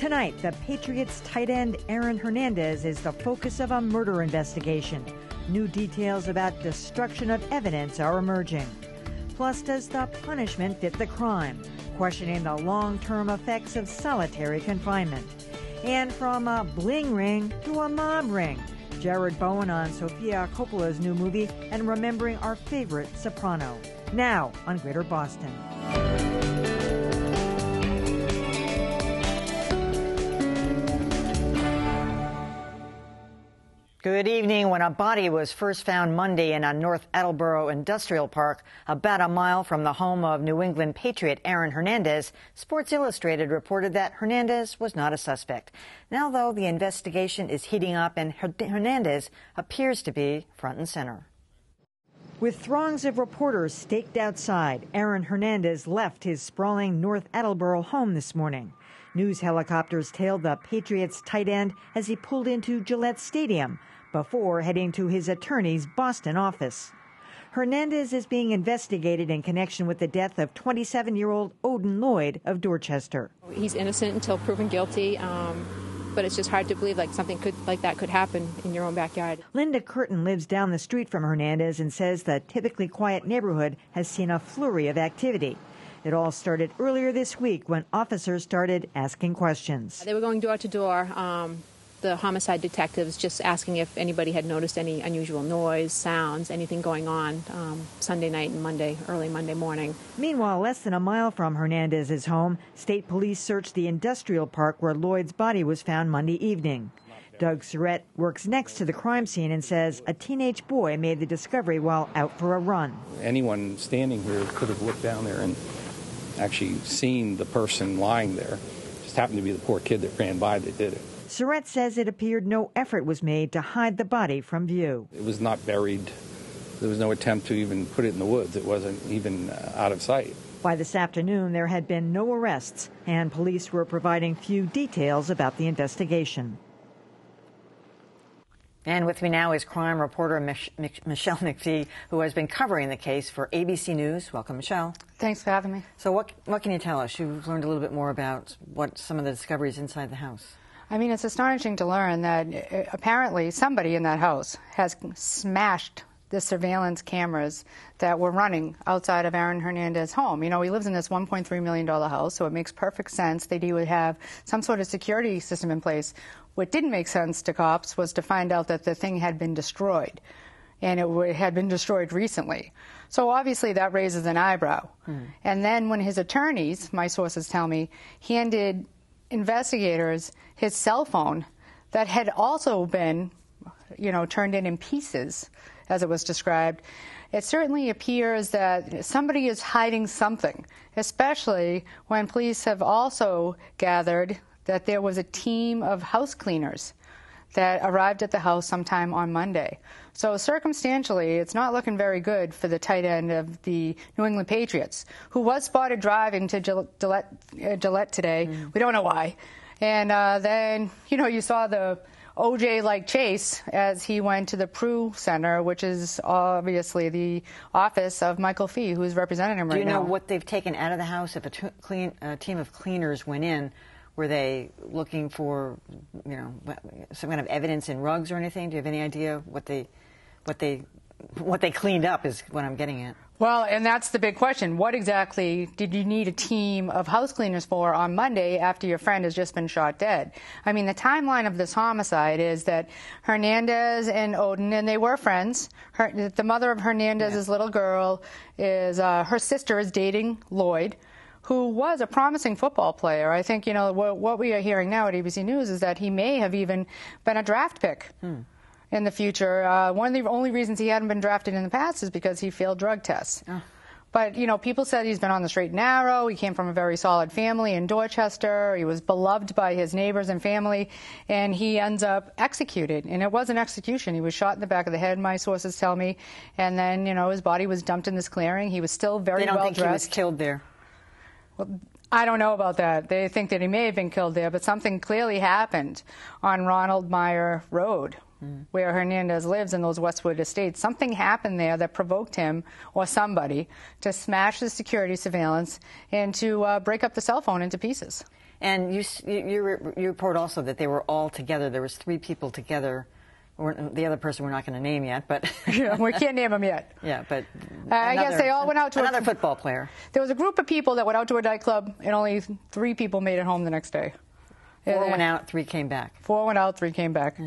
Tonight, the Patriots tight end Aaron Hernandez is the focus of a murder investigation. New details about destruction of evidence are emerging. Plus, does the punishment fit the crime? Questioning the long-term effects of solitary confinement. And from a bling ring to a mob ring. Jared Bowen on Sofia Coppola's new movie and remembering our favorite soprano. Now on Greater Boston. Good evening. When a body was first found Monday in a North Attleboro industrial park, about a mile from the home of New England Patriot Aaron Hernandez, Sports Illustrated reported that Hernandez was not a suspect. Now, though, the investigation is heating up and Hernandez appears to be front and center. With throngs of reporters staked outside, Aaron Hernandez left his sprawling North Attleboro home this morning. News helicopters tailed the Patriots tight end as he pulled into Gillette Stadium before heading to his attorney's Boston office. Hernandez is being investigated in connection with the death of 27-year-old Odin Lloyd of Dorchester. He's innocent until proven guilty, but it's just hard to believe something like that could happen in your own backyard. Linda Curtin lives down the street from Hernandez and says the typically quiet neighborhood has seen a flurry of activity. It all started earlier this week when officers started asking questions. They were going door to door, the homicide detectives, just asking if anybody had noticed any unusual noise, sounds, anything going on Sunday night and early Monday morning. Meanwhile, less than a mile from Hernandez's home, state police searched the industrial park where Lloyd's body was found Monday evening. Doug Surratt works next to the crime scene and says a teenage boy made the discovery while out for a run. Anyone standing here could have looked down there and actually seen the person lying there. It just happened to be the poor kid that ran by that did it. Surratt says it appeared no effort was made to hide the body from view. It was not buried. There was no attempt to even put it in the woods. It wasn't even out of sight. By this afternoon, there had been no arrests, and police were providing few details about the investigation. And with me now is crime reporter Michelle McPhee, who has been covering the case for ABC News. Welcome, Michelle. Thanks for having me. So what can you tell us? You've learned a little bit more about what some of the discoveries inside the house. I mean, it's astonishing to learn that apparently somebody in that house has smashed the surveillance cameras that were running outside of Aaron Hernandez's home. You know, he lives in this $1.3 million house, so it makes perfect sense that he would have some sort of security system in place. What didn't make sense to cops was to find out that the thing had been destroyed, and it had been destroyed recently. So obviously that raises an eyebrow. And then when his attorneys, my sources tell me, handed investigators his cell phone that had also been, turned in pieces, as it was described, it certainly appears that somebody is hiding something, especially when police have also gathered that there was a team of house cleaners that arrived at the house sometime on Monday. So circumstantially, it's not looking very good for the tight end of the New England Patriots, who was spotted driving to Gillette today. We don't know why. And then, you saw the OJ-like chase as he went to the Prue Center, which is obviously the office of Michael Fee, who's representing him right now. Do you know what they've taken out of the house? If a team of cleaners went in, were they looking for, some kind of evidence in rugs or anything? Do you have any idea what they cleaned up is what I'm getting at? Well, and that's the big question. What exactly did you need a team of house cleaners for on Monday after your friend has just been shot dead? I mean, the timeline of this homicide is that Hernandez and Odin, and they were friends. The mother of Hernandez's little girl is, her sister is dating Lloyd, who was a promising football player. I think, what we are hearing now at ABC News is that he may have even been a draft pick in the future. One of the only reasons he hadn't been drafted in the past is because he failed drug tests. But, people said he's been on the straight and narrow. He came from a very solid family in Dorchester. He was beloved by his neighbors and family, and he ends up executed. And it was an execution. He was shot in the back of the head, my sources tell me, and then, his body was dumped in this clearing. He was still very well dressed. They don't think he was killed there? Well, I don't know about that. They think that he may have been killed there, but something clearly happened on Ronald Meyer Road, where Hernandez lives in those Westwood estates. Something happened there that provoked him, or somebody, to smash the security surveillance and to break up the cell phone into pieces. And you report also that they were all together. There was 3 people together. The other person we're not going to name yet, but yeah, we can't name them yet. Yeah, but I guess they all went out to another football player. There was a group of people that went out to a nightclub, and only 3 people made it home the next day. 4 went out, 3 came back. 4 went out, 3 came back.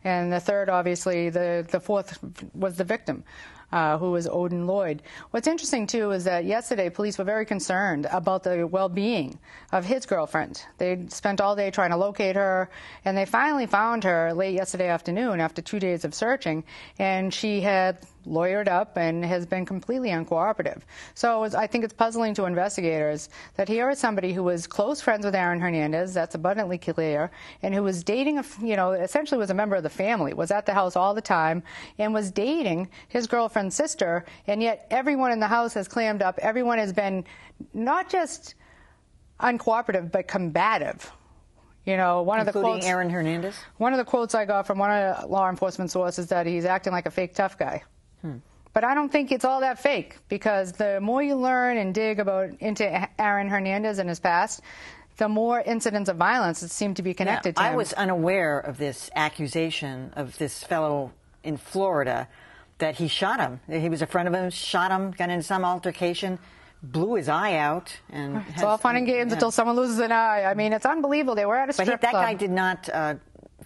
And the third, obviously, the 4th was the victim, who was Odin Lloyd. What's interesting, too, is that yesterday police were very concerned about the well-being of his girlfriend. They spent all day trying to locate her, and they finally found her late yesterday afternoon after 2 days of searching, and she had lawyered up and has been completely uncooperative. So I think it's puzzling to investigators that here is somebody who was close friends with Aaron Hernandez, that's abundantly clear, and who was dating, essentially was a member of the family, was at the house all the time, and was dating his girlfriend's sister, and yet everyone in the house has clammed up. Everyone has been not just uncooperative, but combative. Including Aaron Hernandez? One of the quotes I got from one of the law enforcement sources that he's acting like a fake tough guy. But I don't think it's all that fake, because the more you learn and dig into Aaron Hernandez and his past, the more incidents of violence that seem to be connected to him. I was unaware of this accusation of this fellow in Florida that he shot him. He was a friend of him, shot him, got into some altercation, blew his eye out. And it's all fun and games until someone loses an eye. I mean, it's unbelievable. They were at a strip club. But that guy did not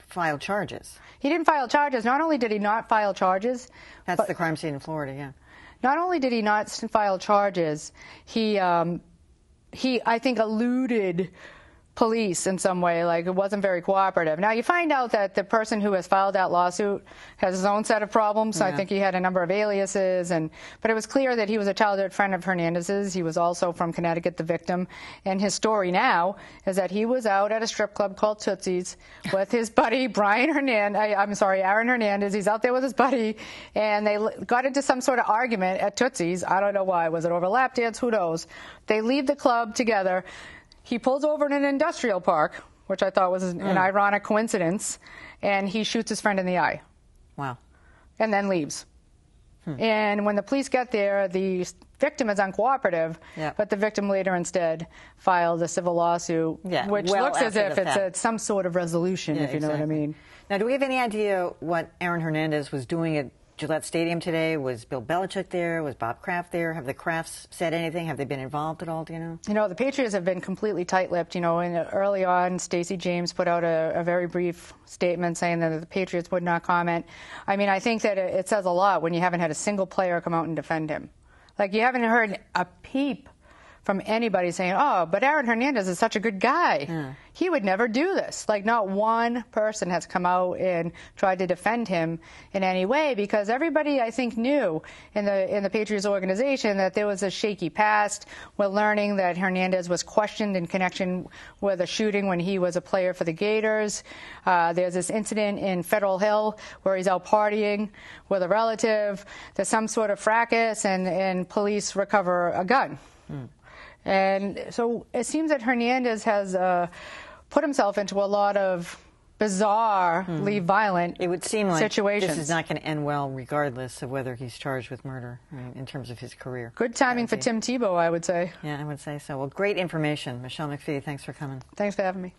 file charges. He didn't file charges. Not only did he not file charges... That's the crime scene in Florida, yeah. Not only did he not file charges, he I think, eluded police in some way, like it wasn't very cooperative. Now, you find out that the person who has filed that lawsuit has his own set of problems. Yeah. I think he had a number of aliases, but it was clear that he was a childhood friend of Hernandez's. He was also from Connecticut, the victim. And his story now is that he was out at a strip club called Tootsie's with his buddy, Aaron Hernandez. He's out there with his buddy, and they got into some sort of argument at Tootsie's. I don't know why. Was it over lap dance? Who knows? They leave the club together. He pulls over in an industrial park, which I thought was an ironic coincidence, and he shoots his friend in the eye. Wow. And then leaves. And when the police get there, the victim is uncooperative, but the victim later instead filed a civil lawsuit, which looks as if it's some sort of resolution, if you know what I mean. Now, do we have any idea what Aaron Hernandez was doing at Gillette Stadium today? Was Bill Belichick there? Was Bob Kraft there? Have the Krafts said anything? Have they been involved at all? Do you know? The Patriots have been completely tight-lipped. Early on, Stacey James put out a very brief statement saying that the Patriots would not comment. I mean, I think that it says a lot when you haven't had a single player come out and defend him. Like, you haven't heard a peep from anybody saying, oh, but Aaron Hernandez is such a good guy. He would never do this. Like, not one person has come out and tried to defend him in any way, because everybody, I think, knew in the Patriots organization that there was a shaky past. We're learning that Hernandez was questioned in connection with a shooting when he was a player for the Gators. There's this incident in Federal Hill where he's out partying with a relative. There's some sort of fracas, and police recover a gun. And so it seems that Hernandez has put himself into a lot of bizarrely violent situations. It would seem like this is not going to end well, regardless of whether he's charged with murder, in terms of his career. Good timing for Tim Tebow, I would say. Yeah, I would say so. Well, great information. Michelle McPhee, thanks for coming. Thanks for having me.